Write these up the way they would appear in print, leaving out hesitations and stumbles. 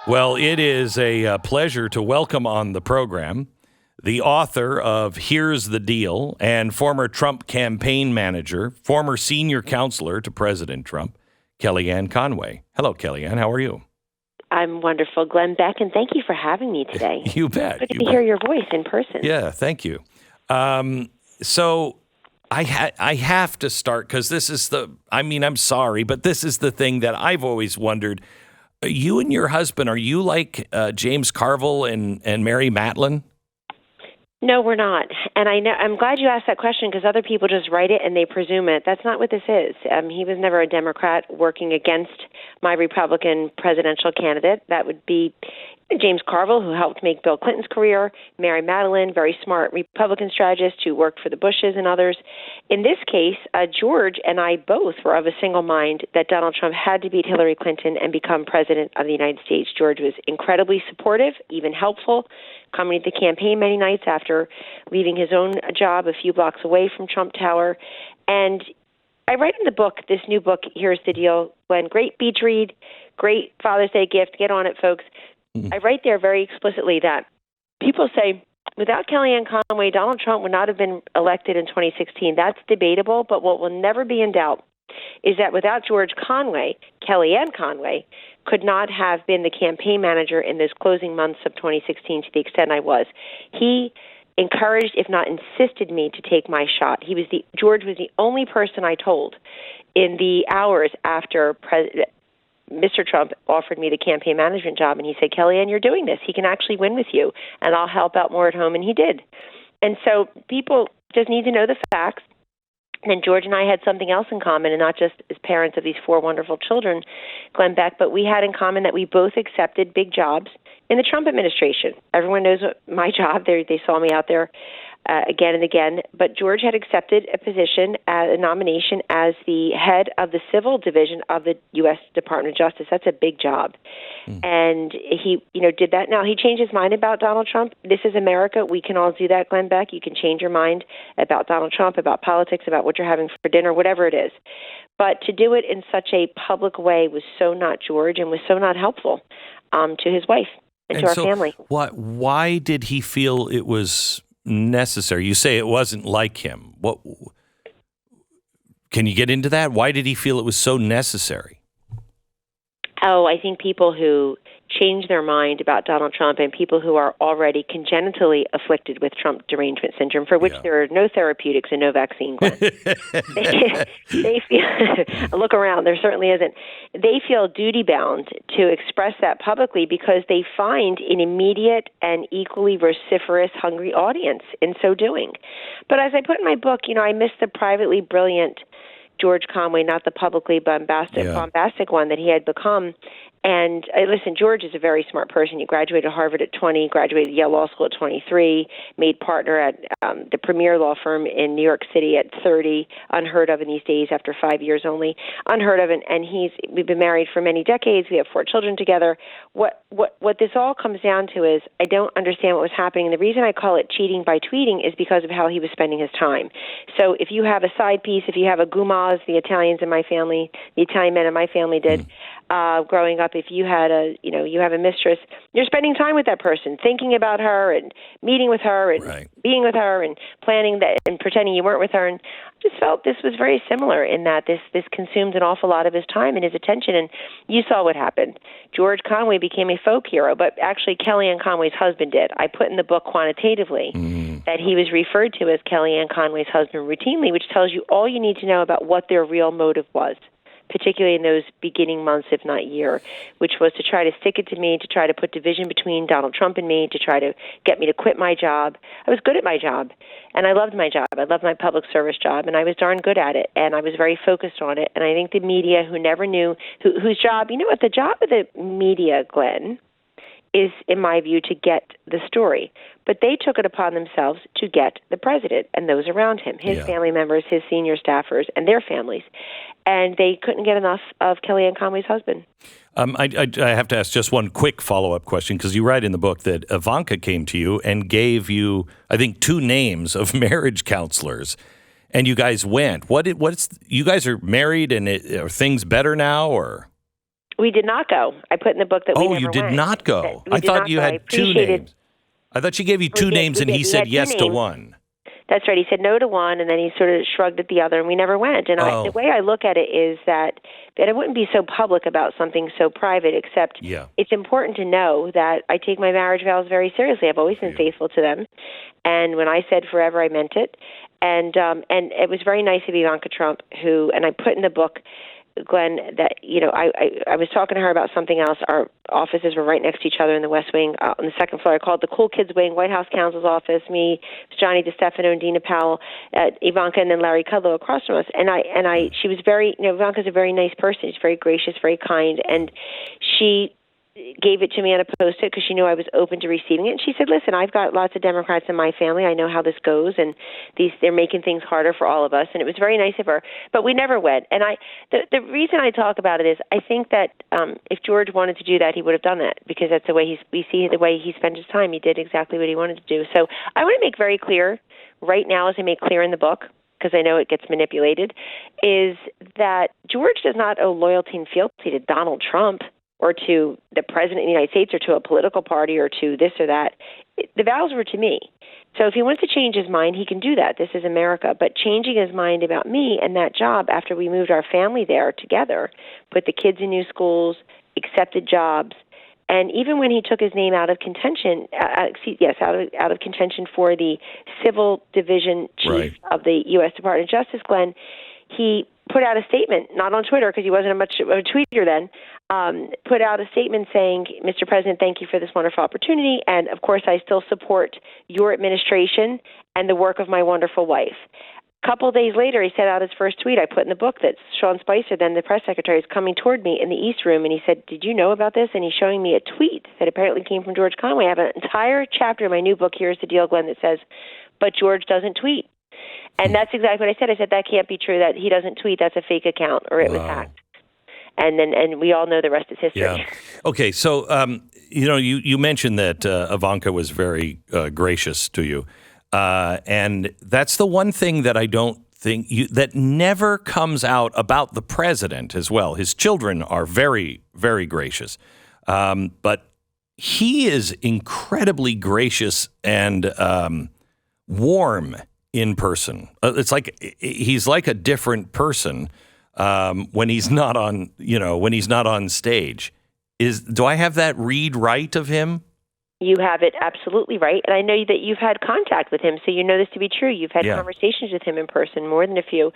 Well, it is a pleasure to welcome on the program the author of Here's the Deal and former Trump campaign manager, former senior counselor to President Trump, Kellyanne Conway. Hello, Kellyanne. How are you? I'm wonderful, Glenn Beck, and thank you for having me today. You bet. Good to hear your voice in person. Yeah, thank you. So I have to start because this is I'm sorry, but this is the thing that I've always wondered. You and your husband, are you like James Carville and Mary Matlin? No, we're not. And I'm glad you asked that question because other people just write it and they presume it. That's not what this is. He was never a Democrat working against my Republican presidential candidate. That would be James Carville, who helped make Bill Clinton's career, Mary Matlin, very smart Republican strategist who worked for the Bushes and others. In this case, George and I both were of a single mind that Donald Trump had to beat Hillary Clinton and become president of the United States. George was incredibly supportive, even helpful, coming to the campaign many nights after leaving his own job a few blocks away from Trump Tower. And I write in the book, this new book, Here's the Deal, Glenn, great beach read, great Father's Day gift, get on it, folks. I write there very explicitly that people say, without Kellyanne Conway, Donald Trump would not have been elected in 2016. That's debatable, but what will never be in doubt is that without George Conway, Kellyanne Conway could not have been the campaign manager in those closing months of 2016 to the extent I was. He encouraged, if not insisted me to take my shot. George was the only person I told in the hours after Mr. Trump offered me the campaign management job, and he said, Kellyanne, you're doing this. He can actually win with you, and I'll help out more at home, and he did. And so people just need to know the facts. And George and I had something else in common, and not just as parents of these four wonderful children, Glenn Beck, but we had in common that we both accepted big jobs in the Trump administration. Everyone knows my job. They saw me out there again and again. But George had accepted a nomination as the head of the civil division of the U.S. Department of Justice. That's a big job. And he, did that. Now, he changed his mind about Donald Trump. This is America. We can all do that, Glenn Beck. You can change your mind about Donald Trump, about politics, about what you're having for dinner, whatever it is. But to do it in such a public way was so not George and was so not helpful to his wife and to our family. Why did he feel it was necessary? You say it wasn't like him. What can you get into that? Why did he feel it was so necessary? Oh, I think people who change their mind about Donald Trump and people who are already congenitally afflicted with Trump derangement syndrome, for which there are no therapeutics and no vaccine, Glenn. they feel, look around, there certainly isn't. They feel duty-bound to express that publicly because they find an immediate and equally vociferous, hungry audience in so doing. But as I put in my book, I miss the privately brilliant George Conway, not the publicly bombastic one that he had become. And listen, George is a very smart person. He graduated Harvard at 20, graduated Yale Law School at 23, made partner at the premier law firm in New York City at 30, unheard of in these days after 5 years only, unheard of. And we've been married for many decades. We have 4 children together. What this all comes down to is I don't understand what was happening. And the reason I call it cheating by tweeting is because of how he was spending his time. So if you have a side piece, if you have a gumas, the Italians in my family, the Italian men in my family did, growing up, if you had you have a mistress, you're spending time with that person, thinking about her and meeting with her and being with her and planning that and pretending you weren't with her. And I just felt this was very similar in that this consumed an awful lot of his time and his attention. And you saw what happened. George Conway became a folk hero, but actually Kellyanne Conway's husband did. I put in the book quantitatively that he was referred to as Kellyanne Conway's husband routinely, which tells you all you need to know about what their real motive was, particularly in those beginning months, if not year, which was to try to stick it to me, to try to put division between Donald Trump and me, to try to get me to quit my job. I was good at my job, and I loved my job. I loved my public service job, and I was darn good at it, and I was very focused on it. And I think the media, who never knew, whose job, the job of the media, Glenn, is, in my view, to get the story. But they took it upon themselves to get the president and those around him, his family members, his senior staffers, and their families. And they couldn't get enough of Kellyanne Conway's husband. I have to ask just one quick follow-up question, because you write in the book that Ivanka came to you and gave you, I think, 2 names of marriage counselors, and you guys went. You guys are married, and are things better now, or? We did not go. I put in the book that we Oh, never you did went. not go. We I did thought not you go. I had two appreciated- names. I thought she gave you two names and he We said had two yes to names. one. That's right. He said no to one, and then he sort of shrugged at the other, and we never went. And the way I look at it is that I wouldn't be so public about something so private, except it's important to know that I take my marriage vows very seriously. I've always been faithful to them. And when I said forever, I meant it. And it was very nice of Ivanka Trump, and I put in the book, Glenn, that, I was talking to her about something else. Our offices were right next to each other in the West Wing, on the second floor. I called it the Cool Kids Wing, White House counsel's office, me, Johnny DeStefano and Dina Powell, Ivanka, and then Larry Kudlow across from us. And she was very, Ivanka's a very nice person. She's very gracious, very kind. And she gave it to me on a Post-it because she knew I was open to receiving it. And she said, listen, I've got lots of Democrats in my family. I know how this goes, and they're making things harder for all of us. And it was very nice of her. But we never went. And the reason I talk about it is I think that if George wanted to do that, he would have done that, because that's the way we see the way he spent his time. He did exactly what he wanted to do. So I want to make very clear right now, as I make clear in the book, because I know it gets manipulated, is that George does not owe loyalty and fealty to Donald Trump or to the president of the United States or to a political party or to this or that. The vows were to me. So if he wants to change his mind, he can do that. This is America. But changing his mind about me and that job after we moved our family there together, put the kids in new schools, accepted jobs, and even when he took his name out of contention, out of contention for the civil division chief of the U.S. Department of Justice, Glenn, he put out a statement, not on Twitter because he wasn't much of a tweeter then, put out a statement saying, Mr. President, thank you for this wonderful opportunity, and of course I still support your administration and the work of my wonderful wife. A couple of days later, he sent out his first tweet. I put in the book that Sean Spicer, then the press secretary, is coming toward me in the East Room, and he said, did you know about this? And he's showing me a tweet that apparently came from George Conway. I have an entire chapter in my new book, Here's the Deal, Glenn, that says, but George doesn't tweet. And that's exactly what I said. I said, that can't be true, that he doesn't tweet. That's a fake account, or it was hacked. And we all know the rest is history. Yeah. Okay, so, you mentioned that Ivanka was very gracious to you. And that's the one thing that I don't think that never comes out about the president as well. His children are very, very gracious. But he is incredibly gracious and warm in person. It's like he's like a different person when he's not on stage. Do I have that read right of him? You have it absolutely right. And I know that you've had contact with him, so you know this to be true. You've had conversations with him in person, more than a few.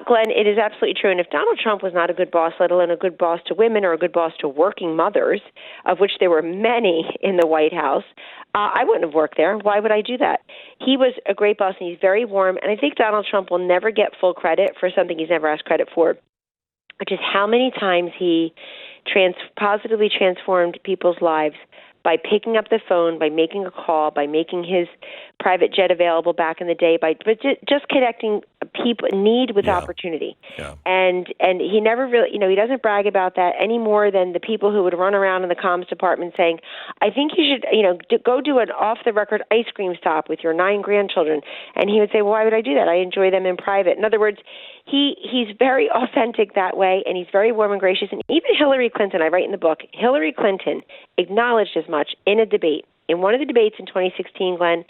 Glenn, it is absolutely true. And if Donald Trump was not a good boss, let alone a good boss to women or a good boss to working mothers, of which there were many in the White House, I wouldn't have worked there. Why would I do that? He was a great boss, and he's very warm. And I think Donald Trump will never get full credit for something he's never asked credit for, which is how many times he positively transformed people's lives by picking up the phone, by making a call, by making his private jet available back in the day, by just connecting people need with opportunity. Yeah. And he never really, he doesn't brag about that any more than the people who would run around in the comms department saying, I think you should, go do an off-the-record ice cream stop with your 9 grandchildren. And he would say, well, why would I do that? I enjoy them in private. In other words, he's very authentic that way, and he's very warm and gracious. And even Hillary Clinton, I write in the book, Hillary Clinton acknowledged as much in a debate. In one of the debates in 2016, Glenn,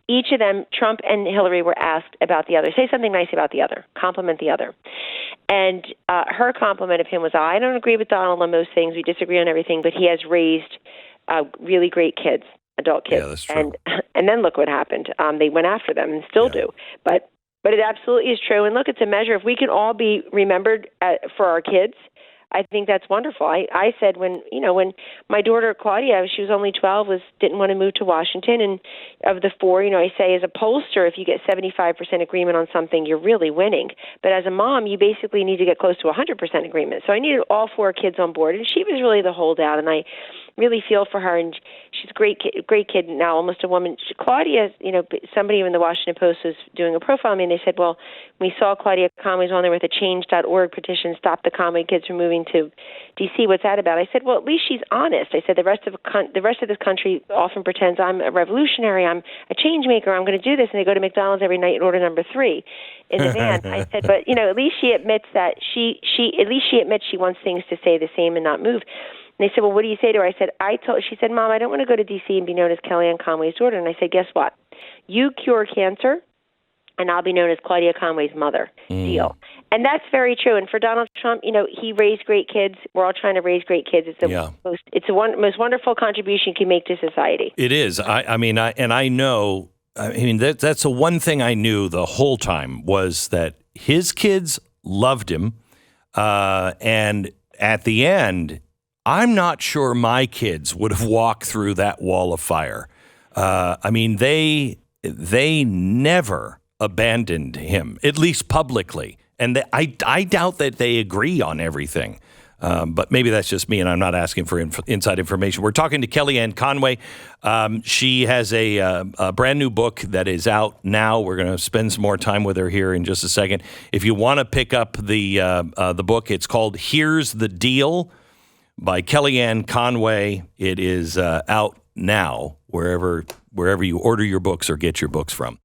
each of them, Trump and Hillary, were asked about the other. Say something nice about the other. Compliment the other. And her compliment of him was, I don't agree with Donald on most things. We disagree on everything, but he has raised really great kids, adult kids. Yeah, that's true. And then look what happened. They went after them and still do. But it absolutely is true. And look, it's a measure. If we can all be remembered for our kids, I think that's wonderful. I said when my daughter Claudia, she was only 12, didn't want to move to Washington, and of the 4, I say as a pollster, if you get 75% agreement on something, you're really winning. But as a mom, you basically need to get close to 100% agreement. So I needed all 4 kids on board, and she was really the holdout. And I really feel for her, and she's a great kid now, almost a woman. Claudia, somebody in the Washington Post was doing a profile on me, and they said, well, we saw Claudia Conway's on there with a change.org petition, stop the Conway kids from moving to D.C. What's that about? I said, well, at least she's honest. I said, the rest of this country often pretends I'm a revolutionary, I'm a change maker, I'm going to do this, and they go to McDonald's every night and order number 3 in the van. I said, but at least she admits that she wants things to stay the same and not move. And they said, well, what do you say to her? She said, Mom, I don't want to go to D.C. and be known as Kellyanne Conway's daughter. And I said, guess what? You cure cancer, and I'll be known as Claudia Conway's mother. Deal. And that's very true. And for Donald Trump, he raised great kids. We're all trying to raise great kids. It's the most wonderful contribution you can make to society. It is. I mean, that's the one thing I knew the whole time was that his kids loved him. And at the end, I'm not sure my kids would have walked through that wall of fire. They never abandoned him, at least publicly. And I doubt that they agree on everything. But maybe that's just me, and I'm not asking for inside information. We're talking to Kellyanne Conway. She has a brand new book that is out now. We're going to spend some more time with her here in just a second. If you want to pick up the book, it's called Here's the Deal by Kellyanne Conway. It is out now wherever you order your books or get your books from.